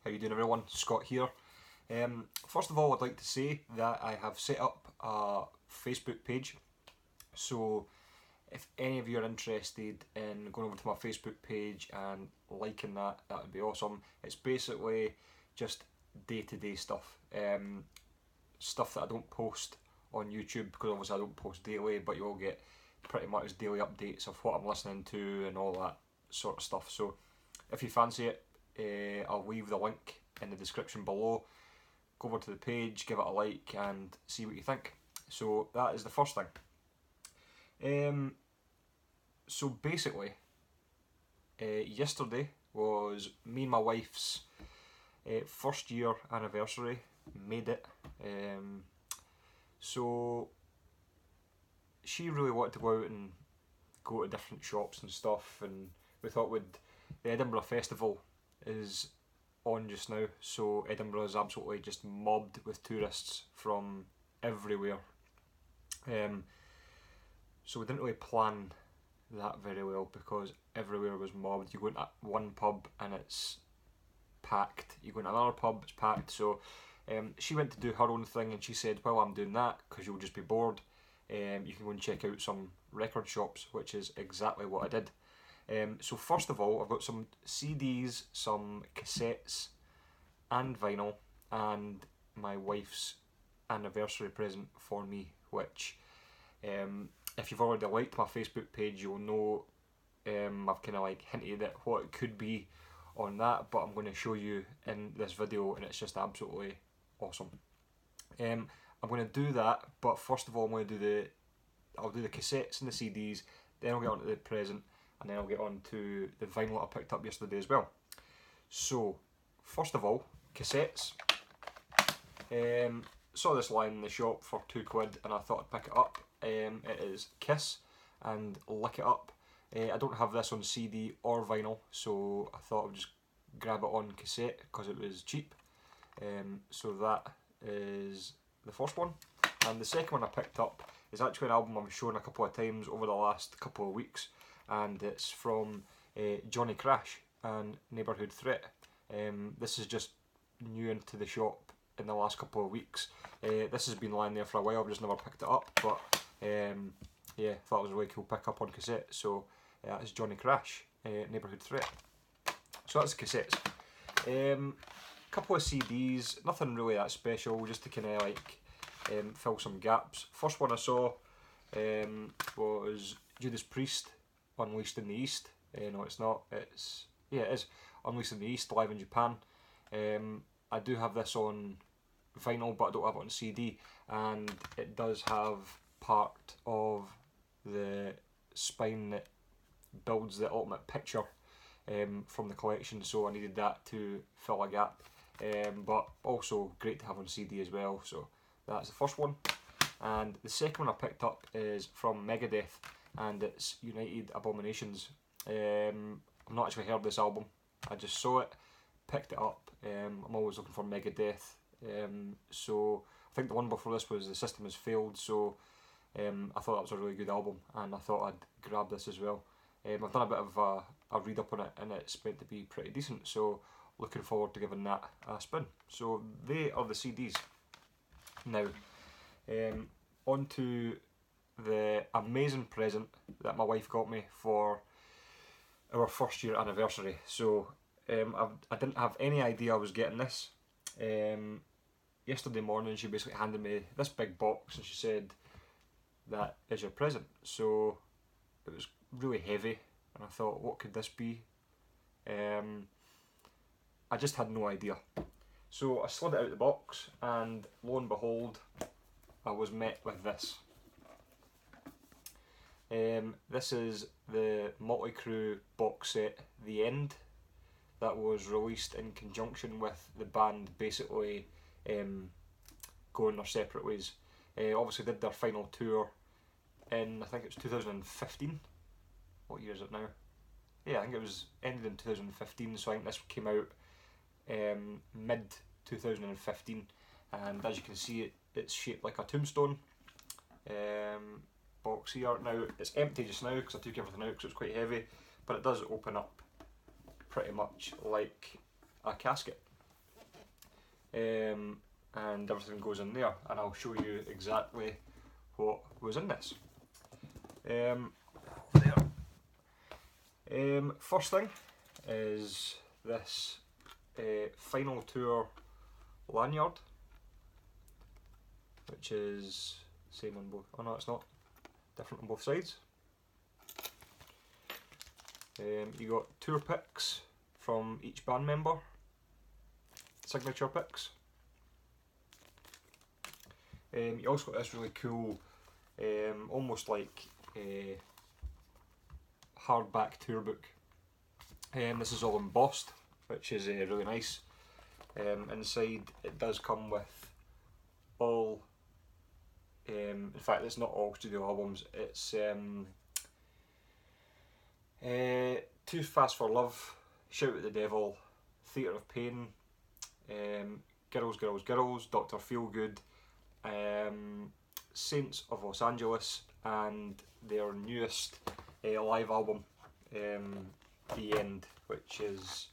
How you doing, everyone? Scott here. First of all, I'd like to say that I have set up a Facebook page, so if any of you are interested in going over to my Facebook page and liking that, that would be awesome. It's basically just day-to-day stuff, stuff that I don't post on YouTube, because obviously I don't post daily, but you'll get pretty much daily updates of what I'm listening to and all that sort of stuff. So if you fancy it, I'll leave the link in the description below. Go over to the page, give it a like and see what you think. So that is the first thing. So basically, yesterday was me and my wife's first year anniversary. Made it. So she really wanted to go out and go to different shops and stuff, and we thought the Edinburgh Festival is on just now, so Edinburgh is absolutely just mobbed with tourists from everywhere. So we didn't really plan that very well because everywhere was mobbed. You go into one pub and it's packed, you go into another pub, it's packed. So she went to do her own thing and she said, well, I'm doing that because you'll just be bored. You can go and check out some record shops, which is exactly what I did. So first of all, I've got some CDs, some cassettes and vinyl, and my wife's anniversary present for me, which if you've already liked my Facebook page, you'll know I've kind of like hinted at what it could be on that, but I'm going to show you in this video and it's just absolutely awesome. I'm going to do that, but first of all I'll do the cassettes and the CDs, then I'll get on to the present, and then I'll get on to the vinyl that I picked up yesterday as well. So, first of all, cassettes. Saw this lying in the shop for £2 and I thought I'd pick it up. It is Kiss and Lick It Up. I don't have this on CD or vinyl, so I thought I'd just grab it on cassette because it was cheap. So that is the first one. And the second one I picked up is actually an album I've shown a couple of times over the last couple of weeks, and it's from Johnny Crash and Neighbourhood Threat. This is just new into the shop in the last couple of weeks. This has been lying there for a while, I've just never picked it up, but yeah, thought it was a really cool pick up on cassette. So it's Johnny Crash, Neighbourhood Threat. So that's the cassettes. Couple of CDs, nothing really that special, just to kind of like fill some gaps. First one I saw was Judas Priest, Unleashed in the East. No, it's not. It is Unleashed in the East, live in Japan. I do have this on vinyl, but I don't have it on CD, and it does have part of the spine that builds the ultimate picture from the collection, so I needed that to fill a gap. But also great to have on CD as well. So that's the first one. And the second one I picked up is from Megadeth, and it's United Abominations. I've not actually heard this album, I just saw it, picked it up. I'm always looking for Megadeth. So I think the one before this was The System Has Failed, so I thought that was a really good album and I thought I'd grab this as well. I've done a bit of a read up on it and it's meant to be pretty decent, so looking forward to giving that a spin. So they are the CDs. Now, on to the amazing present that my wife got me for our first year anniversary. So I didn't have any idea I was getting this. Yesterday morning she basically handed me this big box and she said, that is your present. So it was really heavy and I thought, what could this be? I just had no idea. So I slid it out of the box and lo and behold, I was met with this. This is the Motley Crue box set, The End, that was released in conjunction with the band basically going their separate ways. Obviously did their final tour in, I think it was 2015. What year is it now? Yeah, I think it was ended in 2015, so I think this came out mid 2015, and as you can see it's shaped like a tombstone. Box here. Now it's empty just now because I took everything out because it's quite heavy, but it does open up pretty much like a casket. and everything goes in there, and I'll show you exactly what was in this. First thing is this final tour lanyard, which is same on both. Oh no, it's not. Different on both sides. You got tour pics from each band member, signature pics. You also got this really cool, almost like hardback tour book. This is all embossed, which is really nice. Inside it does come with all, in fact it's not all studio albums, it's Too Fast for Love, Shout at the Devil, Theatre of Pain, Girls, Girls, Girls, Dr. Feelgood, Saints of Los Angeles, and their newest live album, The End, which is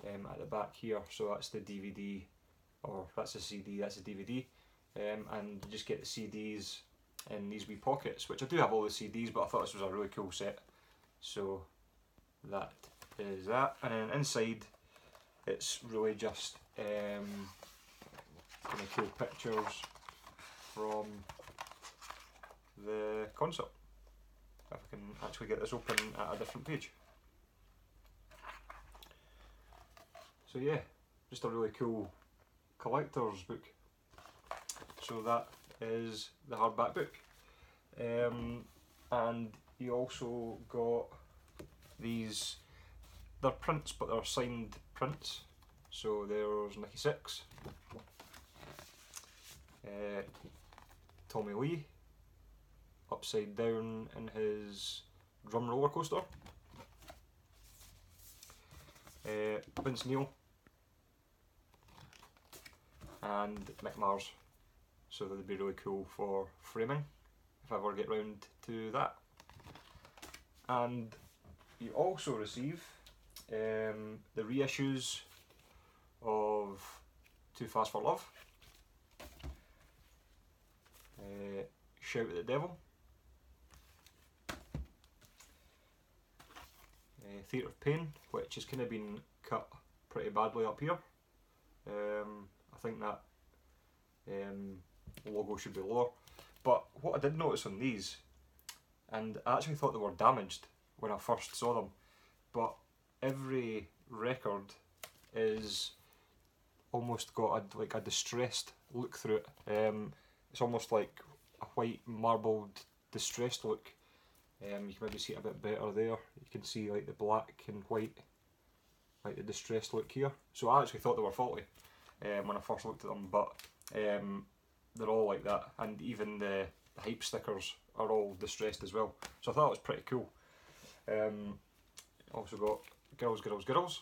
at the back here. So that's the DVD, or that's the CD, that's the DVD, and you just get the CDs in these wee pockets, which I do have all the CDs, but I thought this was a really cool set. So that is that, and then inside it's really just kind of cool pictures from the concert. If I can actually get this open at a different page. So yeah, just a really cool collector's book. So that is the hardback book. And you also got these, they're prints but they're signed prints. So there's Nicky Six, Tommy Lee, upside down in his drum roller coaster, Vince Neil, and Mick Mars. So that would be really cool for framing if I ever get round to that. And you also receive the reissues of Too Fast for Love, Shout at the Devil, Theatre of Pain, which has kind of been cut pretty badly up here. I think that logo should be lower. But what I did notice on these, and I actually thought they were damaged when I first saw them, but every record is almost got like a distressed look through it. It's almost like a white marbled distressed look. You can maybe see it a bit better there. You can see like the black and white, like the distressed look here. So I actually thought they were faulty when I first looked at them, but they're all like that, and even the hype stickers are all distressed as well. So I thought it was pretty cool. Also got Girls, Girls, Girls,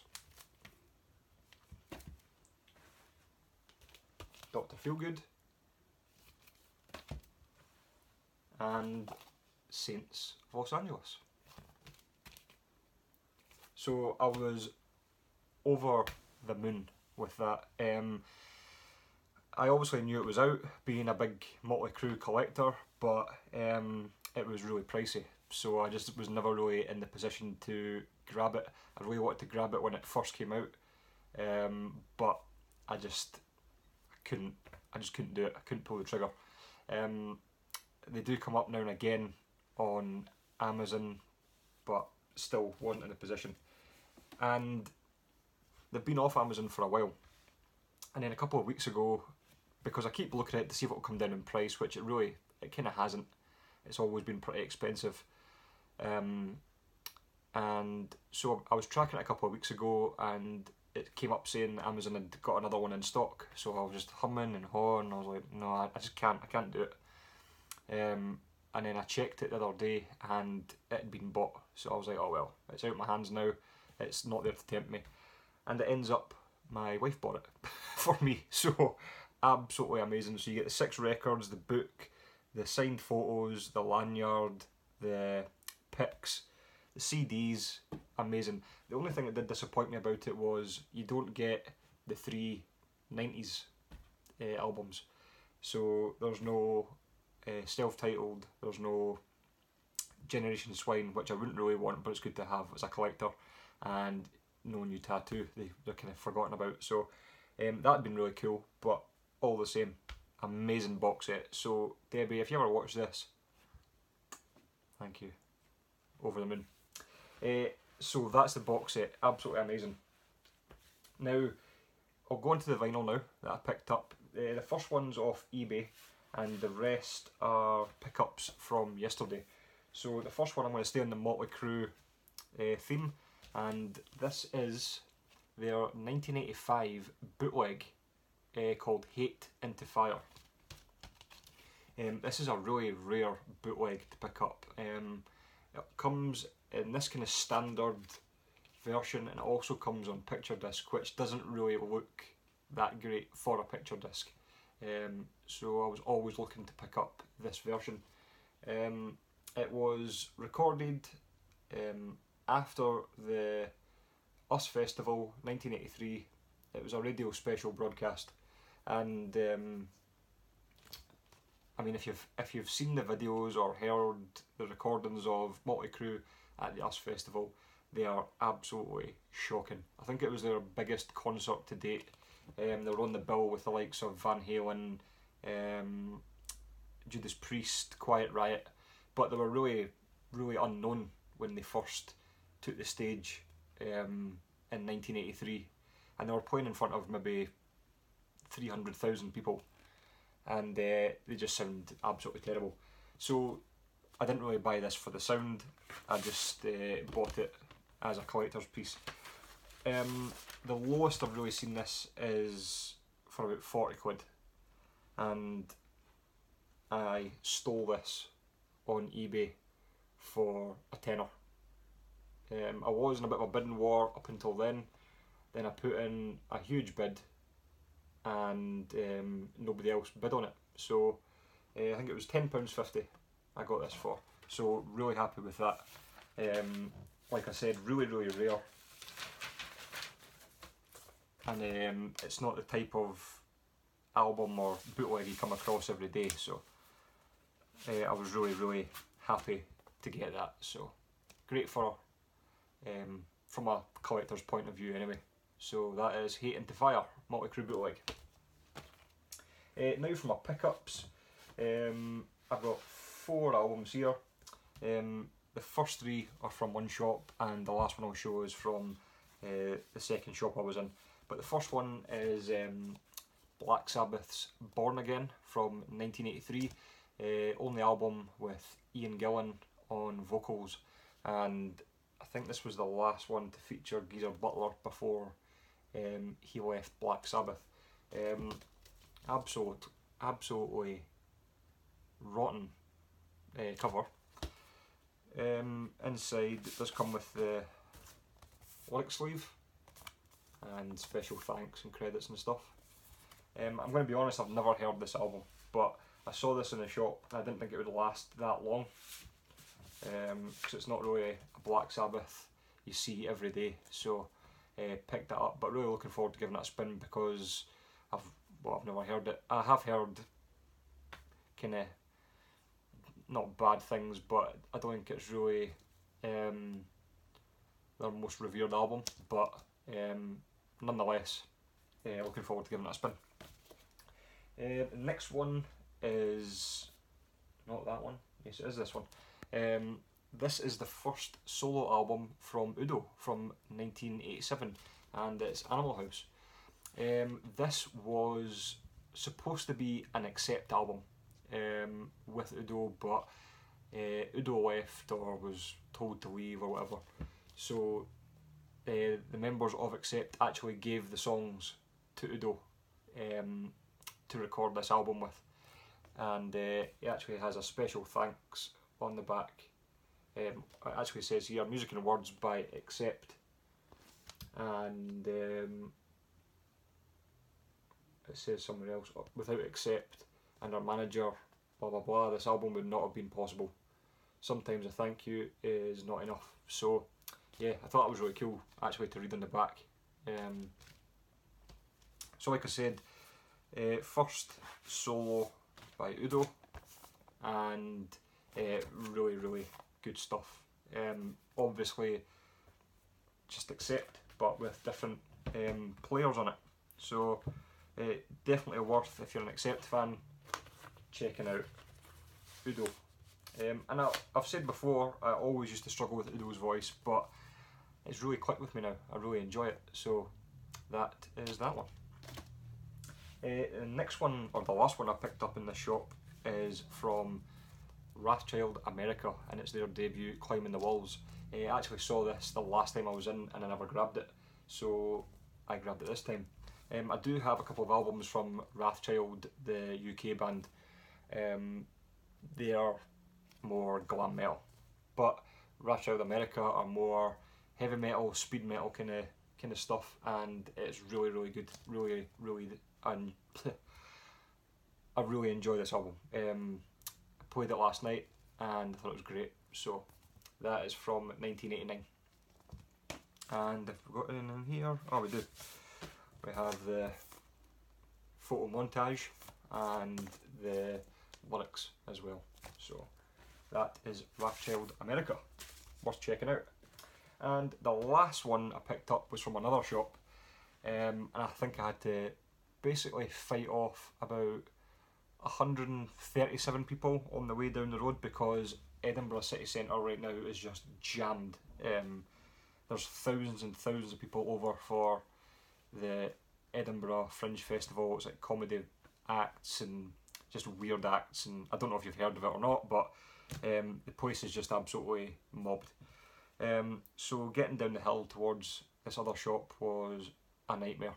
Dr. Feelgood, and Saints of Los Angeles. So I was over the moon with that. I obviously knew it was out, being a big Motley Crue collector, but it was really pricey, so I just was never really in the position to grab it. I really wanted to grab it when it first came out, but I just couldn't do it. I couldn't pull the trigger. They do come up now and again on Amazon, but still wasn't in a position. And they've been off Amazon for a while, and then a couple of weeks ago, because I keep looking at it to see if it'll come down in price, which it kind of hasn't. It's always been pretty expensive. And so I was tracking it a couple of weeks ago, and it came up saying Amazon had got another one in stock. So I was just humming and hawing, and I was like, no, I just can't, I can't do it. And then I checked it the other day, and it had been bought. So I was like, oh well, it's out of my hands now. It's not there to tempt me. And it ends up, my wife bought it for me. So absolutely amazing. So you get the 6 records, the book, the signed photos, the lanyard, the pics, the CDs, amazing. The only thing that did disappoint me about it was you don't get the 3 90s albums. So there's no self-titled, there's no Generation Swine, which I wouldn't really want, but it's good to have as a collector, and no new tattoo, they're kind of forgotten about. So that'd been really cool, but all the same, amazing box set. So Debbie, if you ever watch this, thank you, over the moon. So that's the box set, absolutely amazing. Now, I'll go into the vinyl now that I picked up. The first one's off eBay, and the rest are pickups from yesterday. So the first one, I'm going to stay on the Motley Crue theme, and this is their 1985 bootleg called Hate Into Fire. This is a really rare bootleg to pick up. It comes in this kind of standard version, and it also comes on picture disc, which doesn't really look that great for a picture disc. So I was always looking to pick up this version. It was recorded after the Us Festival 1983. It was a radio special broadcast, and I mean, if you've seen the videos or heard the recordings of Motley Crue at the Us Festival, they are absolutely shocking. I think it was their biggest concert to date. They were on the bill with the likes of Van Halen, Judas Priest, Quiet Riot, but they were really unknown when they first took the stage in 1983, and they were playing in front of maybe 300,000 people, and they just sound absolutely terrible. So I didn't really buy this for the sound, I just bought it as a collector's piece. The lowest I've really seen this is for about 40 quid, and I stole this on eBay for a tenner. I was in a bit of a bidding war up until then I put in a huge bid, and nobody else bid on it, so I think it was £10.50 I got this for, so really happy with that. Like I said, really rare, and it's not the type of album or bootleg you come across every day, so I was really happy to get that. So great for from a collector's point of view anyway. So that is Hate Into Fire, Motley Crue bootleg. Now for my pickups, I've got 4 albums here. The first 3 are from one shop, and the last one I'll show is from the second shop I was in. But the first one is Black Sabbath's Born Again from 1983. Only album with Ian Gillan on vocals, and I think this was the last one to feature Geezer Butler before he left Black Sabbath. Absolutely rotten cover. Inside it does come with the lyric sleeve and special thanks and credits and stuff. I'm going to be honest, I've never heard this album, but I saw this in the shop and I didn't think it would last that long, because it's not really a Black Sabbath you see every day, so picked that up, but really looking forward to giving it a spin, because I've never heard it. I have heard kind of not bad things, but I don't think it's really their most revered album, but nonetheless looking forward to giving it a spin. The next one is not that one. Yes, it is this one. This is the first solo album from Udo from 1987, and it's Animal House. This was supposed to be an Accept album with Udo, but Udo left or was told to leave or whatever, so the members of Accept actually gave the songs to Udo to record this album with, and it actually has a special thanks on the back. It actually says here, music and words by Accept, and it says somewhere else, without Accept and our manager, blah blah blah, this album would not have been possible. Sometimes a thank you is not enough. So yeah, I thought it was really cool actually to read on the back. So like I said, first solo by Udo, and really, really good stuff. Obviously, just Accept, but with different players on it. So definitely worth, if you're an Accept fan, checking out Udo. And I've said before, I always used to struggle with Udo's voice, but it's really clicked with me now. I really enjoy it. So that is that one. The next one, or the last one I picked up in the shop, is from Rothschild America, and it's their debut, Climbing the Walls. I actually saw this the last time I was in and I never grabbed it, so I grabbed it this time. I do have a couple of albums from Rothschild, the UK band. They are more glam metal, but Rothschild America are more heavy metal, speed metal kind of stuff, and it's really, really good. Really, really, and I really enjoy this album. I played it last night and I thought it was great. So that is from 1989. And if we've got anything in here, oh we do. We have the photo montage and the lyrics as well. So that is Rothschild America, worth checking out. And the last one I picked up was from another shop, and I think I had to basically fight off about 137 people on the way down the road, because Edinburgh city centre right now is just jammed. There's thousands and thousands of people over for the Edinburgh Fringe Festival. It's like comedy acts and just weird acts, and I don't know if you've heard of it or not, but the place is just absolutely mobbed. So getting down the hill towards this other shop was a nightmare,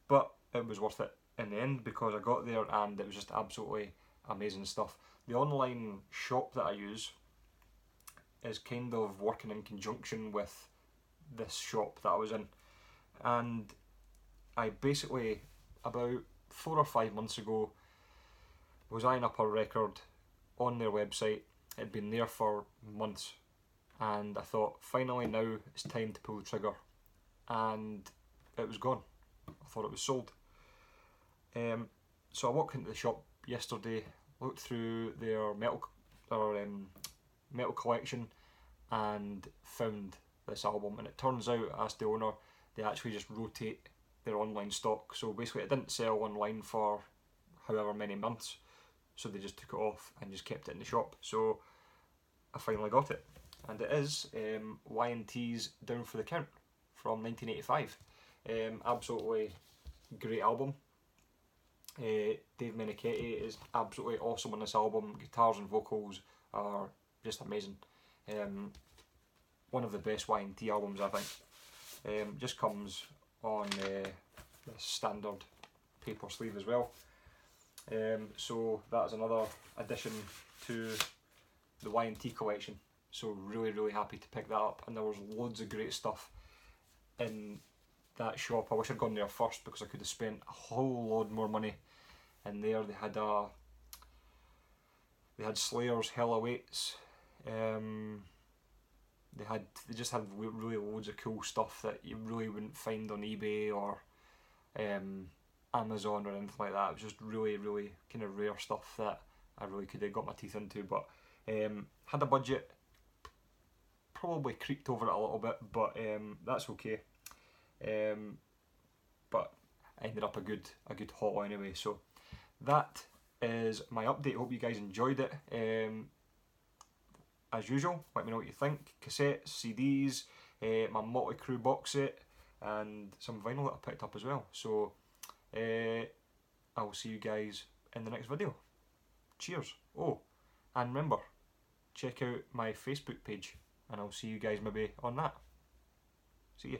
but it was worth it in the end, because I got there and it was just absolutely amazing stuff. The online shop that I use is kind of working in conjunction with this shop that I was in, and I basically, about 4 or 5 months ago, was eyeing up a record on their website. It had been there for months, and I thought, finally now it's time to pull the trigger, and it was gone. I thought it was sold. So I walked into the shop yesterday, looked through their metal collection, and found this album. And it turns out, I asked the owner, they actually just rotate their online stock. So basically it didn't sell online for however many months, so they just took it off and just kept it in the shop. So I finally got it, and it is Y&T's Down for the Count from 1985. Absolutely great album. Dave Meniketti is absolutely awesome on this album. Guitars and vocals are just amazing. One of the best Y&T albums, I think. Just comes on the standard paper sleeve as well. So that's another addition to the Y&T collection. So really, really happy to pick that up. And there was loads of great stuff in that shop. I wish I'd gone there first, because I could have spent a whole load more money in there. They had Slayer's Hell Awaits. They just had really loads of cool stuff that you really wouldn't find on eBay or Amazon or anything like that. It was just really, really kind of rare stuff that I really could have got my teeth into. But had a budget, probably creaked over it a little bit, but that's okay. But I ended up a good haul anyway. So that is my update. Hope you guys enjoyed it. As usual, let me know what you think. Cassettes, CDs, my Motley Crue box set, and some vinyl that I picked up as well. So I will see you guys in the next video. Cheers. Oh, and remember, check out my Facebook page, and I'll see you guys maybe on that. See ya.